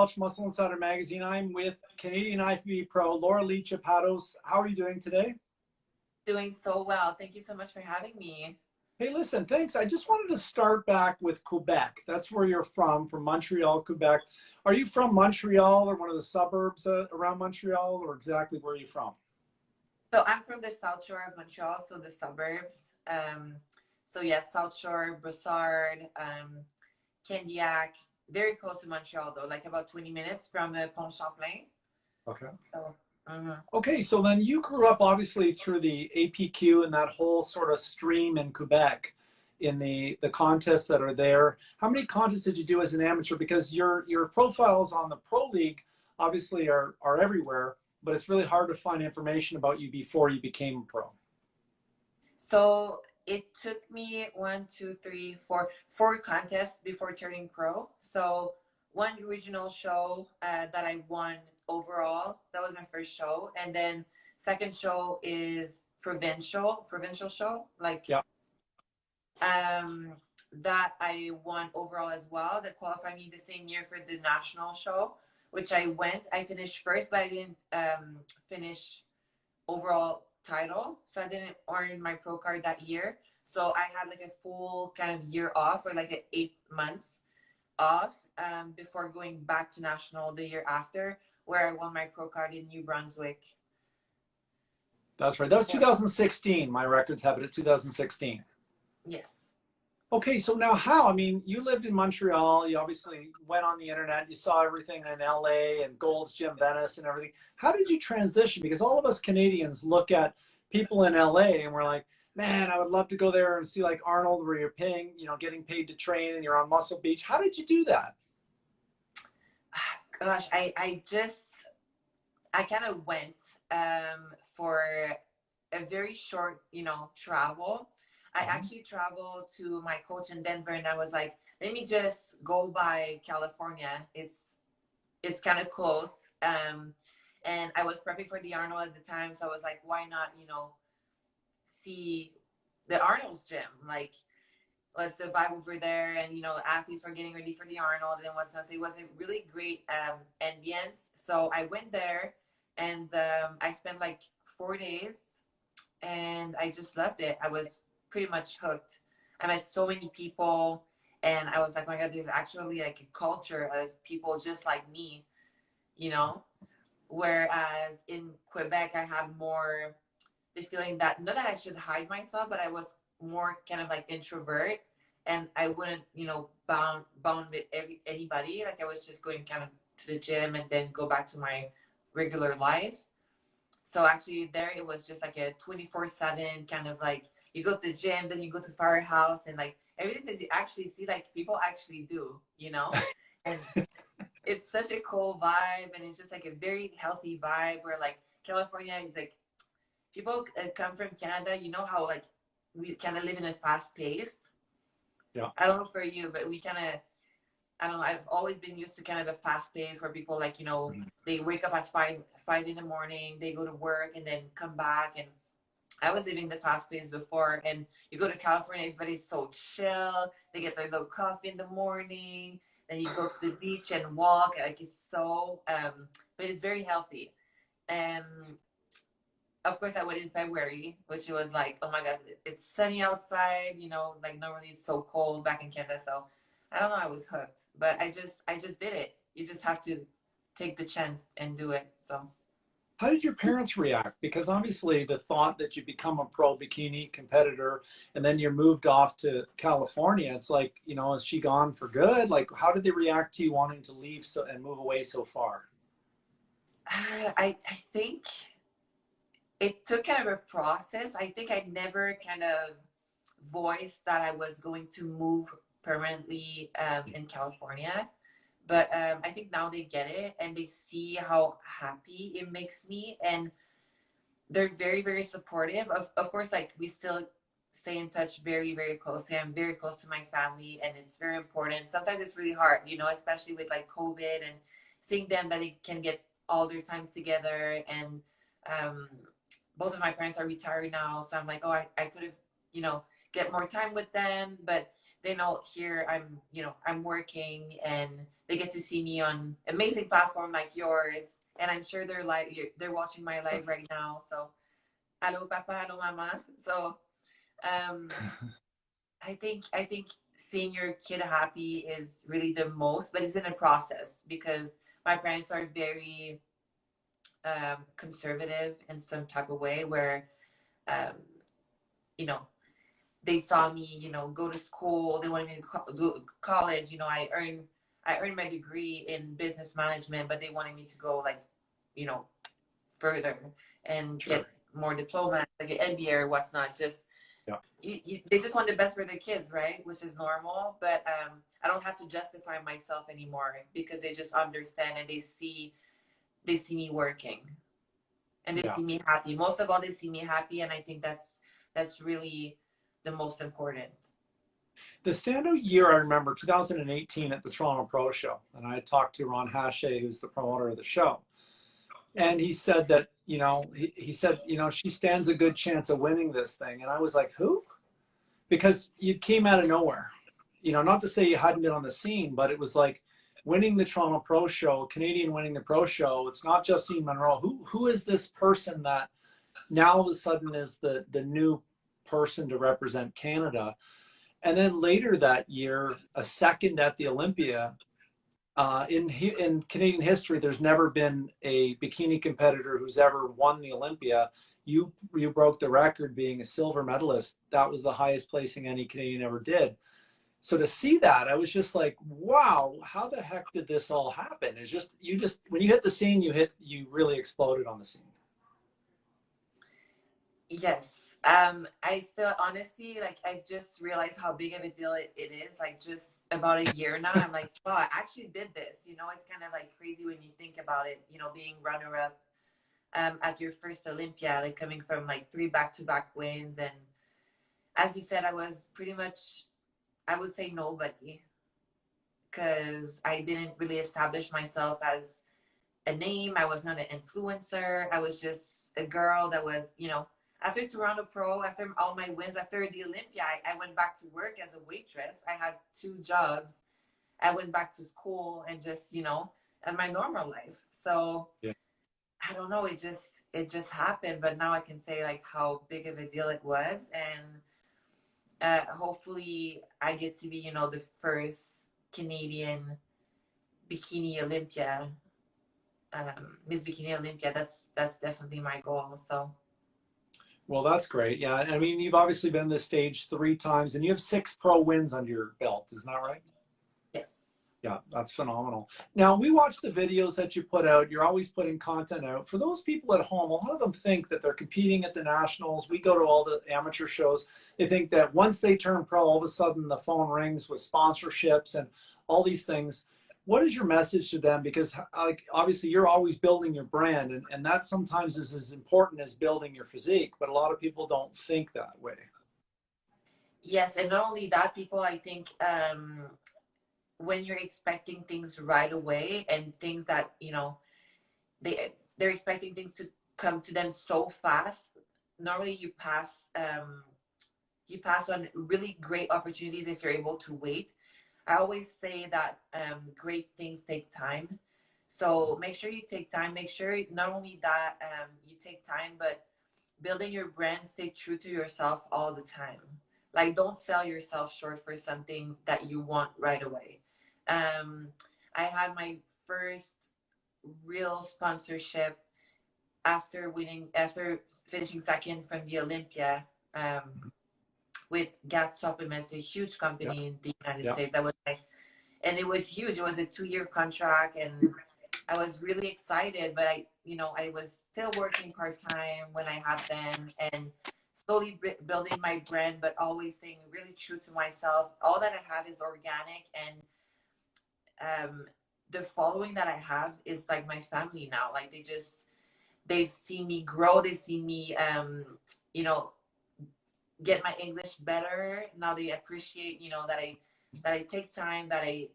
Welch, Muscle Insider Magazine. I'm with Canadian IFBB Pro, Lauralie Chapados. How are you doing today? Doing so well. Thank you so much for having me. Hey, listen, thanks. I just wanted to start back with Quebec. That's where you're from Montreal, Quebec. Are you from Montreal or one of the suburbs around Montreal, or exactly where are you from? So I'm from the South Shore of Montreal, so the suburbs. So yes, South Shore, Brossard, Candiac, very close to Montreal though, like about 20 minutes from the Pont Champlain. Okay. So, Okay, so then you grew up obviously through the APQ and that whole sort of stream in Quebec in the contests that are there. How many contests did you do as an amateur? Because your profiles on the Pro League obviously are everywhere, but it's really hard to find information about you before you became a pro. So it took me four contests before turning pro. So one regional show that I won overall. That was my first show. And then second show is provincial show. Like, yeah. That I won overall as well. That qualified me the same year for the national show, which I finished first, but I didn't finish overall title. So I didn't earn my pro card that year. So I had like a full kind of year off, or like 8 months off before going back to national the year after, where I won my pro card in New Brunswick. That's right. That was 2016. My records have it at 2016. Yes. Okay, so now how? I mean, you lived in Montreal. You obviously went on the internet. You saw everything in LA and Gold's Gym Venice and everything. How did you transition? Because all of us Canadians look at people in LA and we're like, man, I would love to go there and see like Arnold, where you're paying, getting paid to train and you're on Muscle Beach. How did you do that? Gosh, I kind of went for a very short, travel. I actually traveled to my coach in Denver, and I was like, let me just go by California. It's kind of close. And I was prepping for the Arnold at the time, so I was like, why not, see the Arnold's gym? Like, what's the vibe over there? And, athletes were getting ready for the Arnold. And it was a really great ambience. So I went there, and I spent like 4 days, and I just loved it. I was pretty much hooked. I met so many people, and I was like, oh my God, there's actually like a culture of people just like me, whereas in Quebec, I had more the feeling that, not that I should hide myself, but I was more kind of like introvert, and I wouldn't, bound with anybody. Like, I was just going kind of to the gym and then go back to my regular life. So actually there, it was just like a 24/7 kind of like, you go to the gym, then you go to Firehouse, and like everything that you actually see, like people actually do, and it's such a cool vibe, and it's just like a very healthy vibe where like California is like, people come from Canada, how like we kind of live in a fast pace. Yeah. I don't know for you, but we kind of, I don't know, I've always been used to kind of a fast pace where people like, they wake up at 5 in the morning, they go to work and then come back. And I was living the fast pace before, and you go to California, everybody's so chill. They get their little coffee in the morning, then you go to the beach and walk. Like, it's so, but it's very healthy. And of course I went in February, which was like, oh my God, it's sunny outside, like normally it's so cold back in Canada. So I don't know, I was hooked, but I just did it. You just have to take the chance and do it. So how did your parents react? Because obviously the thought that you become a pro bikini competitor and then you're moved off to California, it's like, is she gone for good? Like, how did they react to you wanting to leave and move away so far? I think it took kind of a process. I think I never kind of voiced that I was going to move permanently in California. But I think now they get it, and they see how happy it makes me, and they're very, very supportive. Of course, like, we still stay in touch very, very closely. I'm very close to my family, and it's very important. Sometimes it's really hard, especially with like COVID, and seeing them that they can get all their times together. And both of my parents are retired now, so I'm like, oh, I could have, get more time with them. But they know here I'm working, and they get to see me on amazing platform like yours. And I'm sure they're watching my live right now. So, hello, Papa, hello, Mama. So, um, I think seeing your kid happy is really the most, but it's been a process because my parents are very conservative in some type of way where um, you know they saw me go to school. They wanted me to do college. I earned my degree in business management, but they wanted me to go like you know further and Sure. get more diplomas, like an MBA or what's not. Just Yeah. they just want the best for their kids, right? Which is normal. But I don't have to justify myself anymore because they just understand and they see me working and they Yeah. see me happy. Most of all, they see me happy, and I think that's really the most important. The standout year I remember 2018 at the Toronto Pro Show, and I talked to Ron Hache, who's the promoter of the show, and he said that he said she stands a good chance of winning this thing, and I was like, who? Because you came out of nowhere, not to say you hadn't been on the scene, but it was like winning the Toronto Pro Show, Canadian winning the Pro Show. It's not Justine Monroe. Who is this person that now all of a sudden is the new person to represent Canada? And then later that year, a second at the Olympia. In Canadian history, there's never been a bikini competitor who's ever won the Olympia. You broke the record being a silver medalist. That was the highest placing any Canadian ever did. So to see that, I was just like, wow, how the heck did this all happen? It's just when you hit the scene, you really exploded on the scene. Yes. I still honestly like I've just realized how big of a deal it is. Like just about a year now. I'm like, wow, I actually did this. It's kind of like crazy when you think about it, being runner up at your first Olympia, like coming from like 3 back-to-back wins. And as you said, I was pretty much, I would say nobody, because I didn't really establish myself as a name. I was not an influencer. I was just a girl that was, after Toronto Pro, after all my wins, after the Olympia, I went back to work as a waitress. I had 2 jobs. I went back to school and just, and my normal life. So Yeah. I don't know. It just happened. But now I can say like how big of a deal it was. And hopefully I get to be, the first Canadian Bikini Olympia, Miss Bikini Olympia. That's definitely my goal. So. Well, that's great. Yeah. I mean, you've obviously been on this stage 3 times and you have 6 pro wins under your belt. Isn't that right? Yes. Yeah, that's phenomenal. Now, we watch the videos that you put out. You're always putting content out. For those people at home, a lot of them think that they're competing at the nationals. We go to all the amateur shows. They think that once they turn pro, all of a sudden the phone rings with sponsorships and all these things. What is your message to them? Because like, obviously you're always building your brand, and that sometimes is as important as building your physique, but a lot of people don't think that way. Yes, and not only that, people, I think, when you're expecting things right away and things that they're expecting things to come to them so fast, normally you pass on really great opportunities if you're able to wait. I always say that great things take time, so make sure you take time. Make sure not only that you take time, but building your brand, stay true to yourself all the time. Like, don't sell yourself short for something that you want right away. um, I had my first real sponsorship after finishing second from the Olympia, with Gas Supplements, a huge Yeah. company in the United Yeah. States. And it was huge. It was a 2-year contract, and I was really excited. But I was still working part time when I had them, and slowly building my brand, but always staying really true to myself. All that I have is organic, and the following that I have is like my family now. Like they've seen me grow. They see me, you know, get my English better. Now they appreciate, that I take time, that I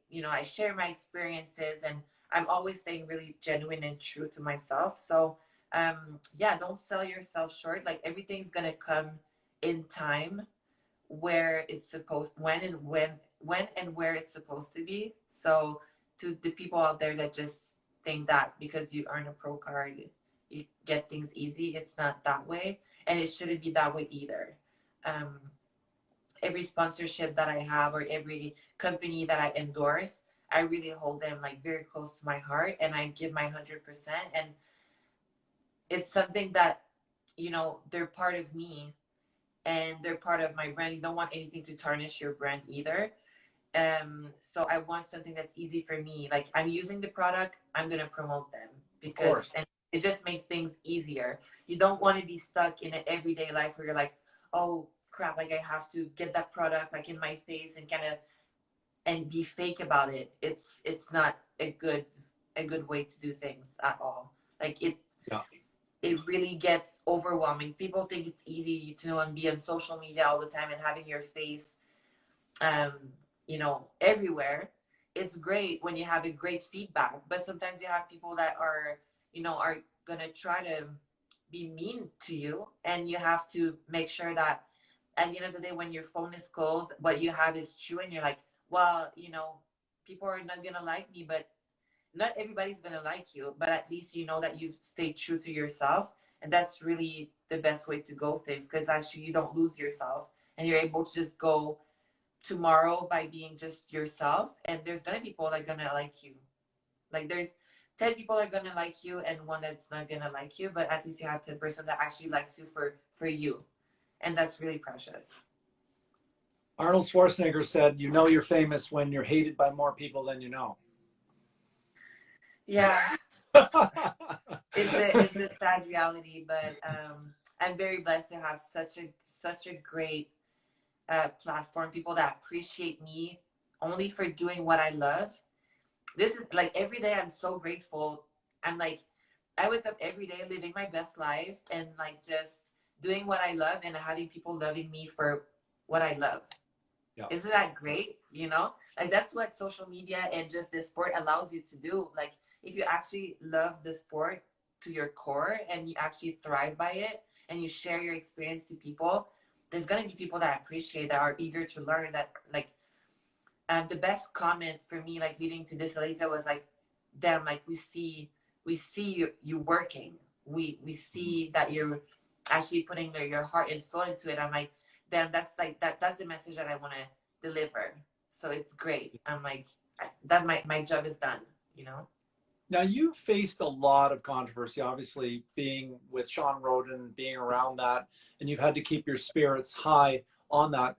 share my experiences, and I'm always staying really genuine and true to myself. So, yeah, don't sell yourself short. Like everything's gonna come in time where it's supposed, when and where it's supposed to be. So to the people out there that just think that because you earn a pro card, you get things easy, it's not that way, and it shouldn't be that way either. Um, every sponsorship that I have or every company that I endorse, I really hold them like very close to my heart, and I give my 100%. And it's something that, you know, they're part of me and they're part of my brand. You don't want anything to tarnish your brand either. So I want something that's easy for me. Like, I'm using the product, I'm gonna promote them because, and it just makes things easier. You don't want to be stuck in an everyday life where you're like, oh crap, like I have to get that product like in my face and kind of and be fake about it. It's not a good way to do things at all. Like Yeah. it really gets overwhelming. People think it's easy to know and be on social media all the time and having your face um, you know, everywhere. It's great when you have a great feedback, but sometimes you have people that are, you know, are gonna try to be mean to you, and you have to make sure that at the end of the day, when your phone is closed, what you have is true, and you're like, well, you know, people are not gonna like me, but not everybody's gonna like you, but at least you know that you've stayed true to yourself, and that's really the best way to go things, because actually you don't lose yourself, and you're able to just go tomorrow by being just yourself. And there's gonna be people that are gonna like you. Like there's 10 people that are gonna like you and one that's not gonna like you, but at least you have 10% that actually likes you for you, and that's really precious. Arnold Schwarzenegger said, "You know you're famous when you're hated by more people than you know." Yeah, it's a sad reality, but I'm very blessed to have such a great platform, people that appreciate me only for doing what I love. This is like every day I'm so grateful. I'm like, I wake up every day living my best life and like just doing what I love and having people loving me for what I love. Yeah. Isn't that great? You know, like that's what social media and just this sport allows you to do. Like if you actually love the sport to your core and you actually thrive by it and you share your experience to people, there's gonna be people that appreciate, that are eager to learn, that like the best comment for me, like leading to this Olympiad, was like, damn, like we see you working. We see that you're actually putting your heart and soul into it. I'm like, damn, that's like that's the message that I want to deliver. So it's great. I'm like, that my job is done, you know? Now, you faced a lot of controversy, obviously, being with Sean Roden, being around that, and you've had to keep your spirits high on that.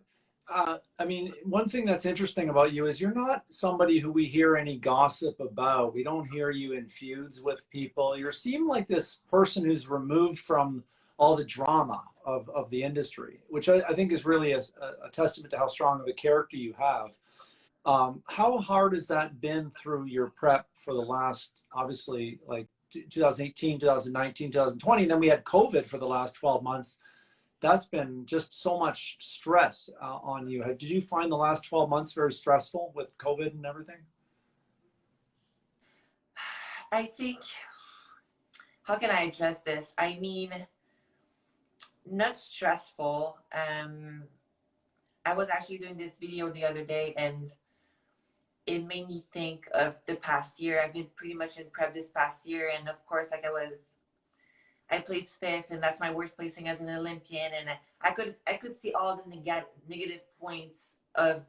I mean, one thing that's interesting about you is you're not somebody who we hear any gossip about. We don't hear you in feuds with people. You seem like this person who's removed from all the drama of the industry, which I think is really a testament to how strong of a character you have. How hard has that been through your prep for the last, obviously, like 2018, 2019, 2020, and then we had COVID for the last 12 months. That's been just so much stress on you. Did you find the last 12 months very stressful with COVID and everything? I think, how can I address this? I mean, not stressful. I was actually doing this video the other day, and it made me think of the past year. I've been pretty much in prep this past year, and of course, like I placed fifth, and that's my worst placing as an Olympian. And I could see all the negative points of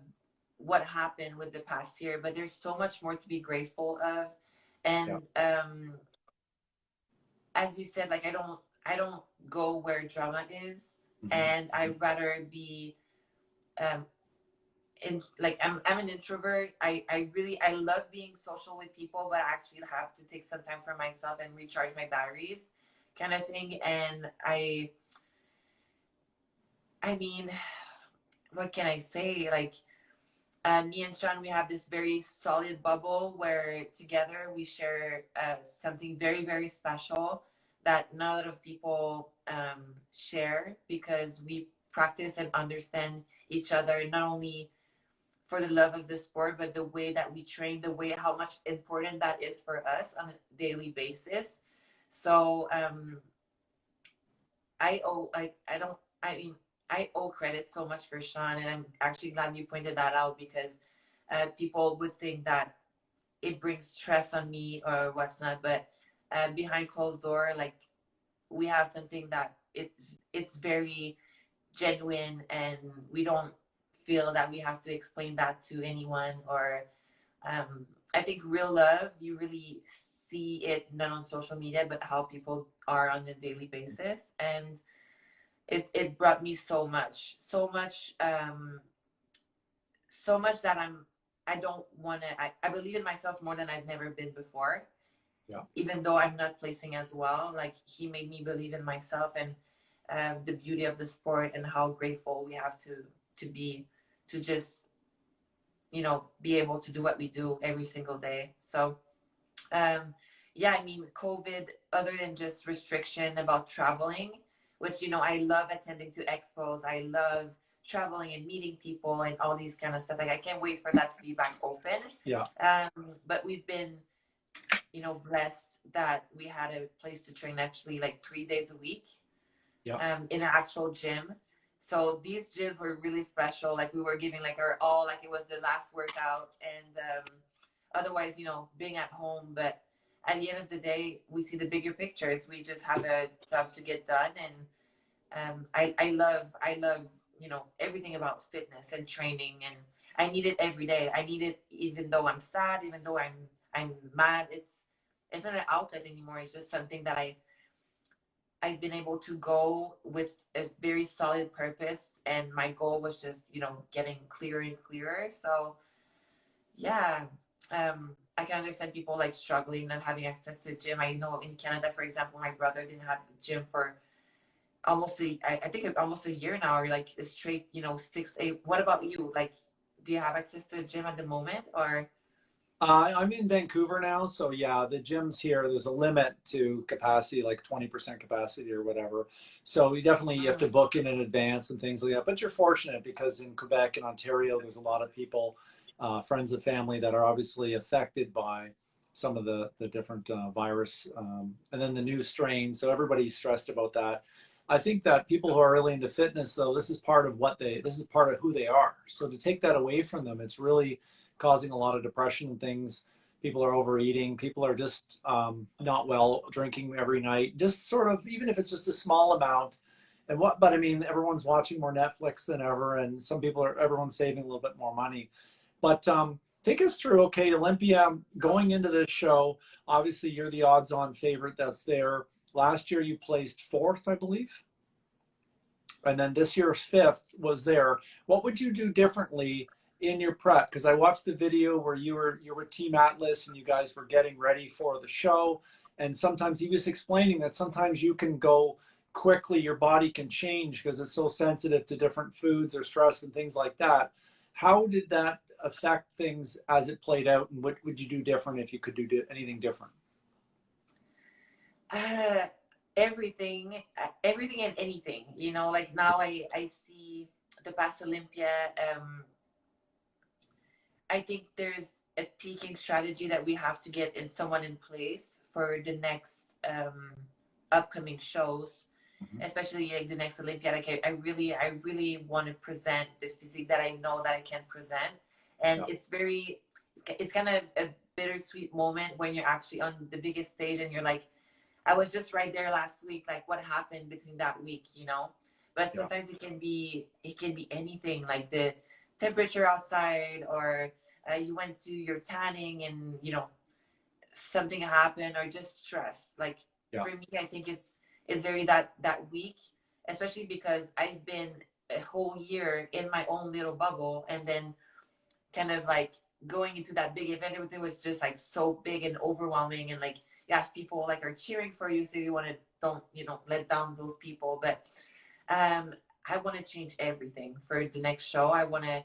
what happened with the past year, but there's so much more to be grateful of. And as you said, like I don't go where drama is, and I'd rather be in, like I'm an introvert. I really I love being social with people, but I actually have to take some time for myself and recharge my batteries, kind of thing. And I mean, what can I say? Like me and Sean, we have this very solid bubble where together we share something very, very special that not a lot of people share, because we practice and understand each other, not only for the love of the sport, but the way that we train, the way how much important that is for us on a daily basis. So I don't, I mean, I owe credit so much for Sean, and I'm actually glad you pointed that out because people would think that it brings stress on me or what's not, but behind closed door, like we have something that it's very genuine, and we don't feel that we have to explain that to anyone. Or I think real love, you really see it not on social media, but how people are on a daily basis, and it brought me so much that I don't want to. I believe in myself more than I've never been before. Yeah. Even though I'm not placing as well, like he made me believe in myself and the beauty of the sport and how grateful we have to be to just be able to do what we do every single day. So yeah, I mean, COVID, other than just restriction about traveling, which I love attending to expos, I love traveling and meeting people and all these kind of stuff. Like I can't wait for that to be back open. Yeah. But we've been blessed that we had a place to train actually like 3 days a week. Yeah. In an actual gym. So these gyms were really special. Like we were giving like our all, like it was the last workout, and otherwise, being at home. But at the end of the day, we see the bigger pictures. We just have a job to get done, and I love everything about fitness and training, and I need it every day. I need it even though I'm sad, even though I'm mad. It's not an outlet anymore. It's just something that I've been able to go with a very solid purpose, and my goal was just getting clearer and clearer. So yeah, I can understand people like struggling not having access to a gym. I know in Canada, for example, my brother didn't have a gym for I think almost a year now, or like a straight 6 8. What about you? Like, do you have access to a gym at the moment, or? I'm in Vancouver now, so yeah, the gyms here, there's a limit to capacity, like 20% capacity or whatever. So you have to book in advance and things like that. But you're fortunate because in Quebec and Ontario, there's a lot of people, friends and family that are obviously affected by some of the different virus and then the new strains. So everybody's stressed about that. I think that people who are really into fitness, though, this is part of who they are. So to take that away from them, it's really causing a lot of depression and things. People are overeating. People are just not well, drinking every night, just sort of, even if it's just a small amount. But I mean, everyone's watching more Netflix than ever, and everyone's saving a little bit more money. But take us through, okay, Olympia, going into this show, obviously you're the odds-on favorite that's there. Last year you placed fourth, I believe. And then this year fifth was there. What would you do differently in your prep? Because I watched the video where you were Team Atlas and you guys were getting ready for the show. And sometimes he was explaining that sometimes you can go quickly, your body can change because it's so sensitive to different foods or stress and things like that. How did that affect things as it played out? And what would you do different if you could do anything different? Everything and anything, like now I see the past Olympia. I think there's a peaking strategy that we have to get someone in place for the next upcoming shows, especially like the next Olympia. Like I really want to present the physique that I know that I can present, and it's kind of a bittersweet moment when you're actually on the biggest stage and you're like, I was just right there last week. Like, what happened between that week, But sometimes it can be anything, like the temperature outside, or you went to your tanning and something happened, or just stress. Like for me, I think it's very that week, especially because I've been a whole year in my own little bubble, and then kind of like going into that big event, everything was just like so big and overwhelming, and like yes, people like are cheering for you, so you want to don't let down those people. But I want to change everything for the next show. I want to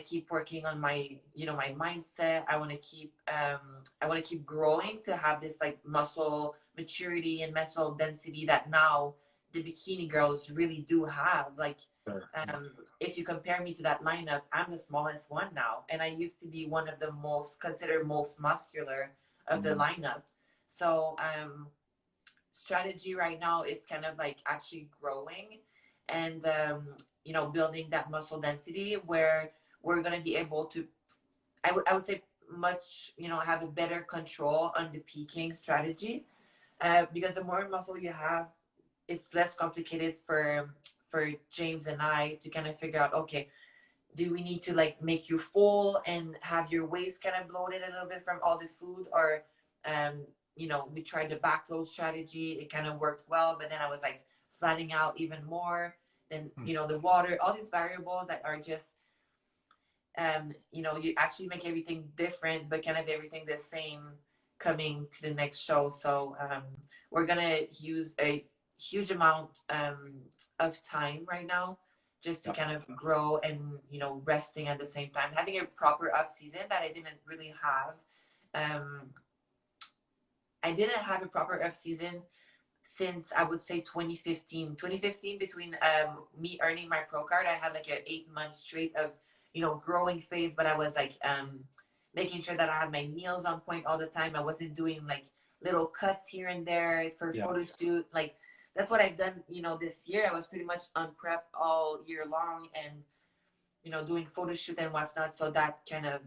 keep working on my my mindset. I want to keep growing to have this like muscle maturity and muscle density that now the bikini girls really do have. Like if you compare me to that lineup, I'm the smallest one now, and I used to be one of the considered most muscular of the lineup. So strategy right now is kind of like actually growing, and you know, building that muscle density where we're going to be able to, I would say, much, you know, have a better control on the peaking strategy, because the more muscle you have, it's less complicated for James and I to kind of figure out, okay, do we need to like make you full and have your waist kind of bloated a little bit from all the food, or you know, we tried the backload strategy, it kind of worked well, but then I was like flattening out even more. Then, you know, the water, all these variables that are just you know, you actually make everything different, but kind of everything the same coming to the next show. So we're gonna use a huge amount of time right now just to kind of grow and, you know, resting at the same time, having a proper off season that I didn't really have. I didn't have a proper off season since I would say 2015. 2015, between me earning my pro card, I had like an 8 month straight of, you know, growing phase, but I was like making sure that I had my meals on point all the time. I wasn't doing like little cuts here and there for photo shoot. Like that's what I've done, you know, this year. I was pretty much on prep all year long and, you know, doing photo shoot and what's not. So that kind of,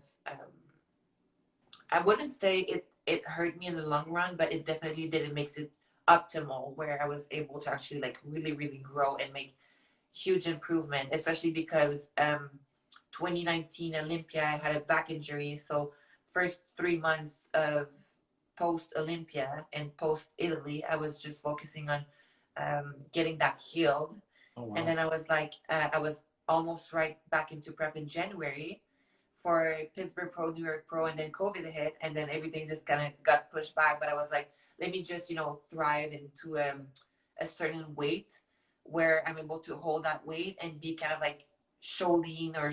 I wouldn't say it hurt me in the long run, but it definitely did. It makes it optimal where I was able to actually like really, really grow and make huge improvement, especially because 2019 Olympia, I had a back injury. So first 3 months of post Olympia and post Italy, I was just focusing on getting that healed. Oh, wow. And then I was like, I was almost right back into prep in January for Pittsburgh Pro, New York Pro, and then COVID hit, and then everything just kind of got pushed back. But I was like, let me just, you know, thrive into a certain weight where I'm able to hold that weight and be kind of like show lean or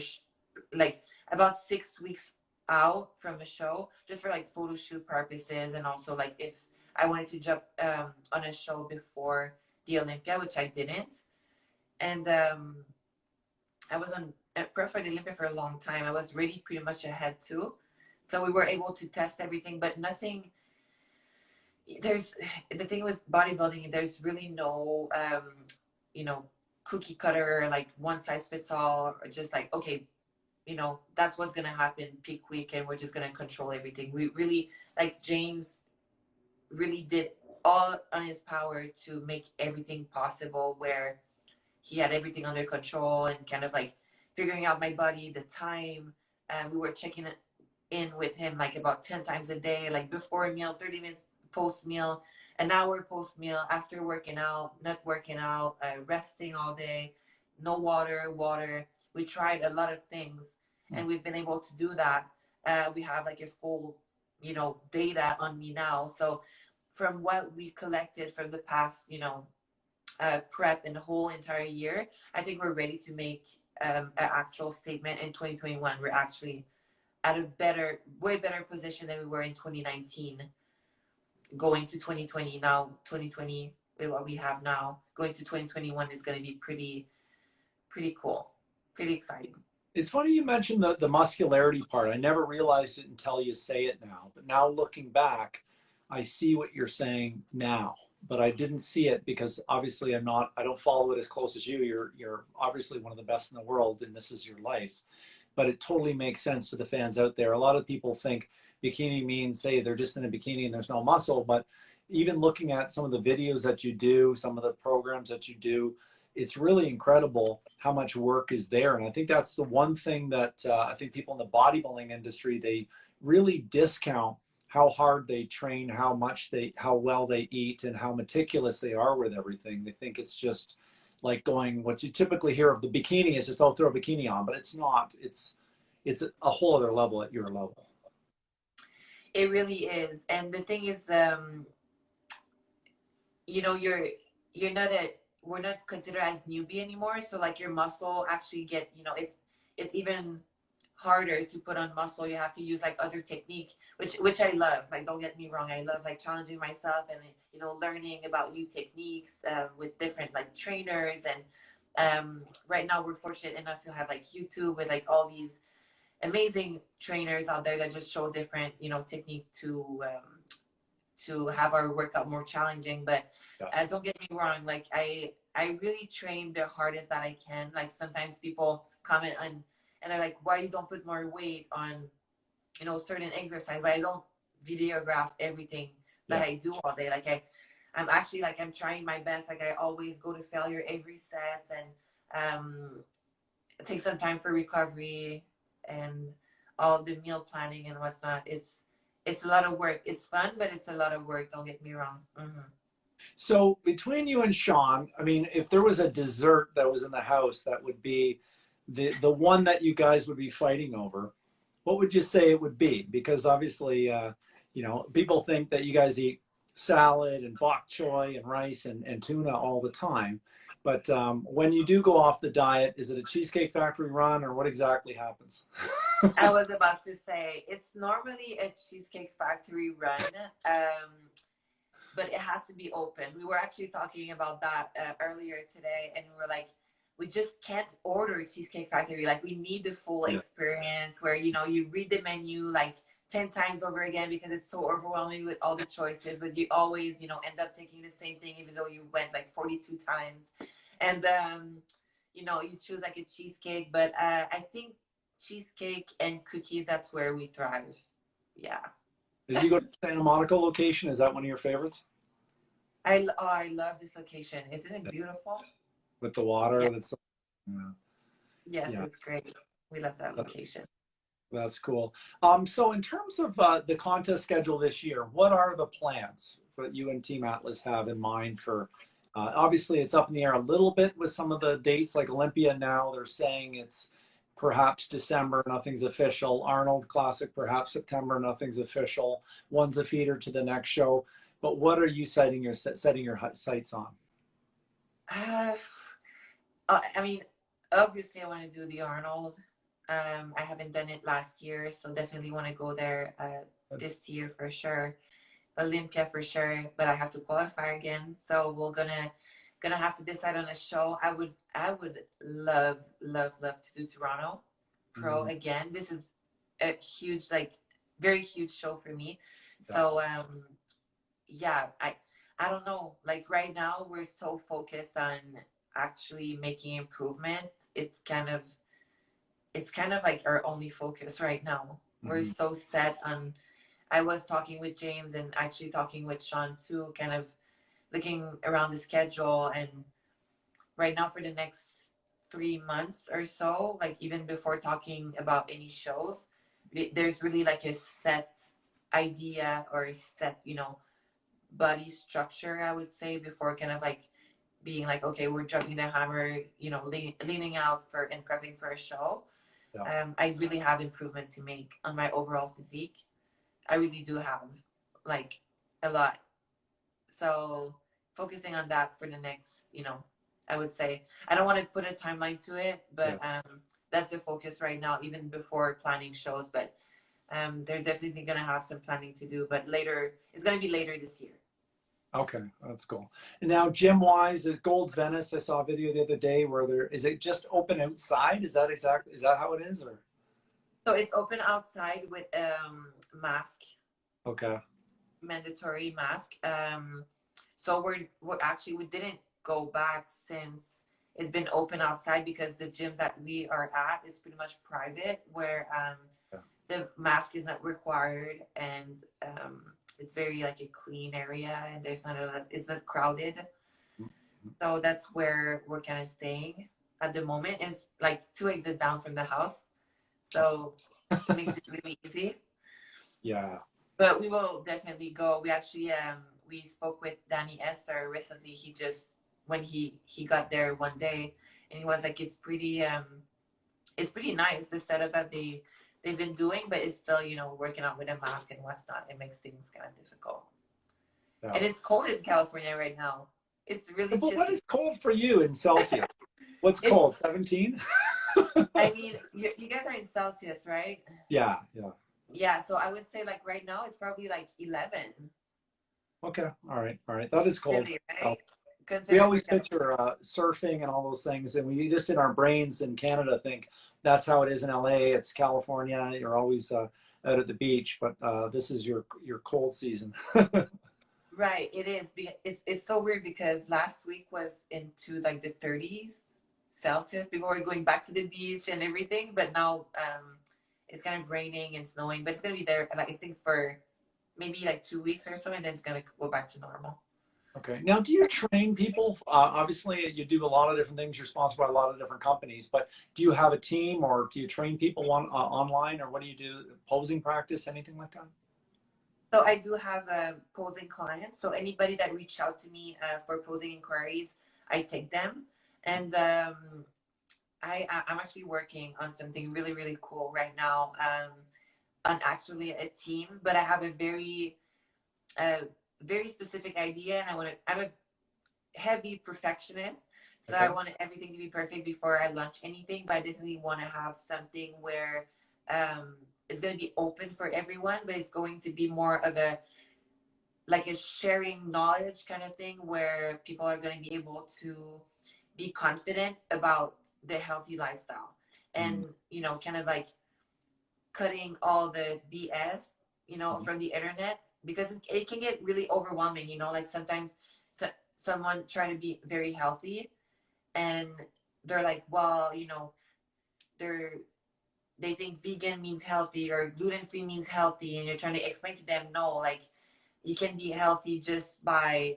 like about 6 weeks out from a show, just for like photo shoot purposes, and also like if I wanted to jump on a show before the Olympia, which I didn't. And I was on prep for the Olympia for a long time. I was really pretty much ahead too. So we were able to test everything, but nothing, there's, the thing with bodybuilding, there's really no, you know, cookie cutter, like one size fits all, or just like, okay, you know, that's what's going to happen peak week and we're just going to control everything. We really, like James really did all on his power to make everything possible, where he had everything under control and kind of like figuring out my body, the time. We were checking in with him like about 10 times a day, like before a meal, 30 minutes post meal, an hour post meal, after working out, not working out, resting all day, no water. We tried a lot of things and we've been able to do that. We have like a full, you know, data on me now. So from what we collected from the past, you know, prep in the whole entire year, I think we're ready to make an actual statement in 2021. We're actually at a better, way better position than we were in 2019. Going to 2020 now, 2020 with what we have now, going to 2021 is going to be pretty cool, pretty exciting. It's funny you mentioned the muscularity part. I never realized it until you say it now. But now looking back, I see what you're saying now. But I didn't see it because obviously I don't follow it as close as you. You're obviously one of the best in the world and this is your life. But it totally makes sense to the fans out there. A lot of people think bikini means, say, they're just in a bikini and there's no muscle. But even looking at some of the videos that you do, some of the programs that you do, it's really incredible how much work is there. And I think that's the one thing that I think people in the bodybuilding industry, they really discount how hard they train, how well they eat, and how meticulous they are with everything. They think it's just like going, what you typically hear of the bikini is just, oh, throw a bikini on, but it's not. It's a whole other level at your level. It really is. And the thing is, you know, we're not considered as newbie anymore. So like your muscle actually you know, it's even harder to put on muscle. You have to use like other techniques, which I love. Like, don't get me wrong, I love like challenging myself and, you know, learning about new techniques with different like trainers. And right now we're fortunate enough to have like YouTube with like all these amazing trainers out there that just show different, you know, technique to have our workout more challenging. But don't get me wrong, like I really train the hardest that I can. Like sometimes people comment on, and they're like, why you don't put more weight on, you know, certain exercise, but I don't videograph everything that I do all day. Like I'm actually like, I'm trying my best. Like I always go to failure every set, and take some time for recovery and all the meal planning and what's not. It's a lot of work. It's fun, but it's a lot of work. Don't get me wrong. So between you and Sean, I mean, if there was a dessert that was in the house that would be the one that you guys would be fighting over, what would you say it would be? Because obviously, you know, people think that you guys eat salad and bok choy and rice and tuna all the time. But when you do go off the diet, is it a Cheesecake Factory run or what exactly happens? I was about to say it's normally a Cheesecake Factory run, but it has to be open. We were actually talking about that earlier today, and we were like, we just can't order Cheesecake Factory. Like we need the full experience where, you know, you read the menu like 10 times over again because it's so overwhelming with all the choices, but you always, you know, end up taking the same thing even though you went like 42 times. And, you know, you choose like a cheesecake, but I think cheesecake and cookies, that's where we thrive. Yeah. Did you go to the Santa Monica location? Is that one of your favorites? I love this location. Isn't it beautiful? With the water Yeah. that's Yes, it's great. We love that location. That's cool. So in terms of the contest schedule this year, what are the plans that you and Team Atlas have in mind for, obviously it's up in the air a little bit with some of the dates, like Olympia now, they're saying it's perhaps December, nothing's official. Arnold Classic, perhaps September, nothing's official. One's a feeder to the next show. But what are you setting your sights on? I mean, obviously I want to do the Arnold. I haven't done it last year, so definitely want to go there this year for sure. Olympia for sure, but I have to qualify again. So we're gonna have to decide on a show. I would love to do Toronto Pro again. This is a huge, like very huge show for me. So yeah, I don't know. Like right now we're so focused on actually making improvement. It's kind of like our only focus right now. We're so set on, I was talking with James and actually talking with Sean too, kind of looking around the schedule, and right now for the next 3 months or so, like even before talking about any shows, there's really like a set idea or a set, you know, body structure, I would say, before kind of like being like, okay, we're jumping the hammer, you know, leaning out for and prepping for a show. I really have improvement to make on my overall physique. I really do have like a lot. So focusing on that for the next, you know, I would say, I don't want to put a timeline to it, but that's the focus right now, even before planning shows. But they're definitely going to have some planning to do, but later, it's going to be later this year. Okay, that's cool. And now gym-wise, at Gold's Venice, I saw a video the other day where is it just open outside? Is that how it is, or? So it's open outside with mask. Okay. Mandatory mask. So we're actually, we didn't go back since it's been open outside because the gym that we are at is pretty much private, where the mask is not required, and it's very like a clean area, and there's it's not crowded. So that's where we're kind of staying at the moment. It's like 2 exits down from the house, so it makes it really easy. Yeah. But we will definitely go. We actually we spoke with Danny Esther recently. He just, when he got there one day, and he was like, it's pretty nice, the setup that they've been doing, but it's still, you know, working out with a mask and what's not. It makes things kind of difficult. Yeah. And it's cold in California right now. It's really chilly. What is cold for you in Celsius? What's cold? 17? I mean, you guys are in Celsius, right? Yeah. Yeah, so I would say like right now it's probably like 11. Okay, all right. That is cold. Really, right? We always picture surfing and all those things, and we just in our brains in Canada think that's how it is in LA. It's California. You're always out at the beach, but this is your cold season. Right, it is. It's so weird because last week was into like the 30s Celsius before we're going back to the beach and everything. But now it's kind of raining and snowing. But it's gonna be there like I think for maybe like 2 weeks or so, and then it's gonna go back to normal. Okay. Now, do you train people? Obviously, you do a lot of different things. You're sponsored by a lot of different companies, but do you have a team or do you train people online or what do you do? Posing practice, anything like that? So I do have a posing client. So anybody that reached out to me for posing inquiries, I take them. And I'm actually working on something really, really cool right now on actually a team, but I have a uh, very specific idea and I'm a heavy perfectionist. So I Okay. want everything to be perfect before I launch anything, but I definitely want to have something where it's going to be open for everyone, but it's going to be more of a like a sharing knowledge kind of thing where people are going to be able to be confident about the healthy lifestyle Mm. and kind of like cutting all the BS from the internet because it can get really overwhelming, like sometimes someone trying to be very healthy and they're like, well, they're they think vegan means healthy or gluten free means healthy, and you're trying to explain to them, no, like you can be healthy just by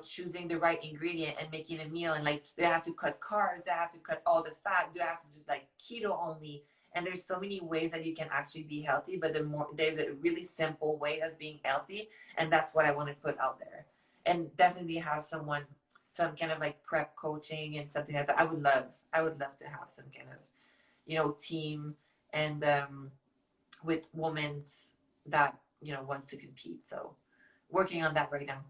choosing the right ingredient and making a meal, and like they have to cut carbs, they have to cut all the fat, they have to do like keto only, and there's so many ways that you can actually be healthy, but there's a really simple way of being healthy, and that's what I want to put out there, and definitely have some kind of like prep coaching and something like that. I would love to have some kind of team and with women's that want to compete, so working on that right now.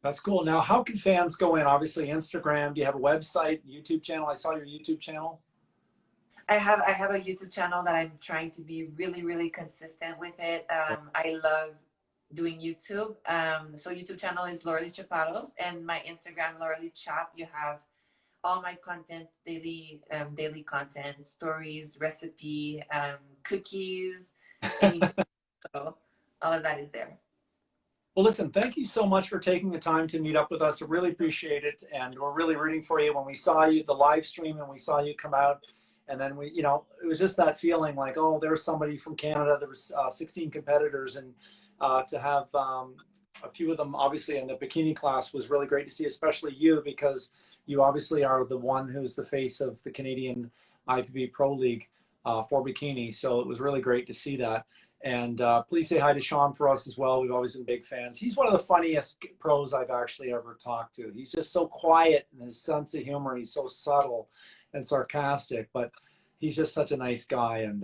That's cool. Now, how can fans go in? Obviously, Instagram. Do you have a website, YouTube channel? I saw your YouTube channel. I have a YouTube channel that I'm trying to be really, really consistent with it. I love doing YouTube. So YouTube channel is Lauralie Chapados, and my Instagram, Lauralie Chap. You have all my content, daily content, stories, recipe, cookies, anything. So all of that is there. Well, listen, thank you so much for taking the time to meet up with us. I really appreciate it. And we're really rooting for you. When we saw you, the live stream, and we saw you come out, and then it was just that feeling like, oh, there's somebody from Canada. There was 16 competitors, and to have a few of them, obviously, in the bikini class was really great to see, especially you, because you obviously are the one who's the face of the Canadian IFBB Pro League for bikini. So it was really great to see that. And please say hi to Sean for us as well. We've always been big fans. He's one of the funniest pros I've actually ever talked to. He's just so quiet in his sense of humor. He's so subtle and sarcastic, but he's just such a nice guy. And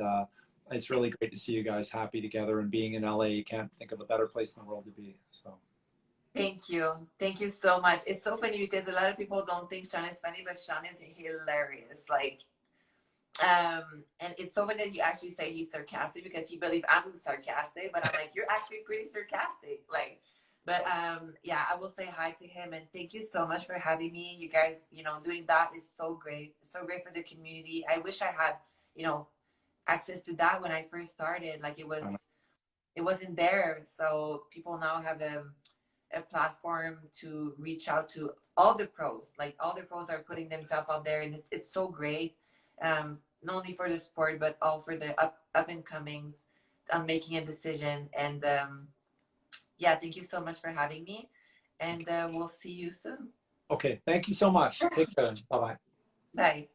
it's really great to see you guys happy together. And being in LA, you can't think of a better place in the world to be. So. Thank you. Thank you so much. It's so funny because a lot of people don't think Sean is funny, but Sean is hilarious. Like, and it's so funny that you actually say he's sarcastic because he believes I'm sarcastic, but I'm like, you're actually pretty sarcastic. Like, but yeah, I will say hi to him and thank you so much for having me. You guys, doing that is so great. So great for the community. I wish I had, access to that when I first started. Like it wasn't there. So people now have a platform to reach out to all the pros. Like all the pros are putting themselves out there, and it's so great. Not only for the sport, but all for the up and comings on making a decision. And yeah, thank you so much for having me. And we'll see you soon. Okay. Thank you so much. Take care. Bye-bye. Bye.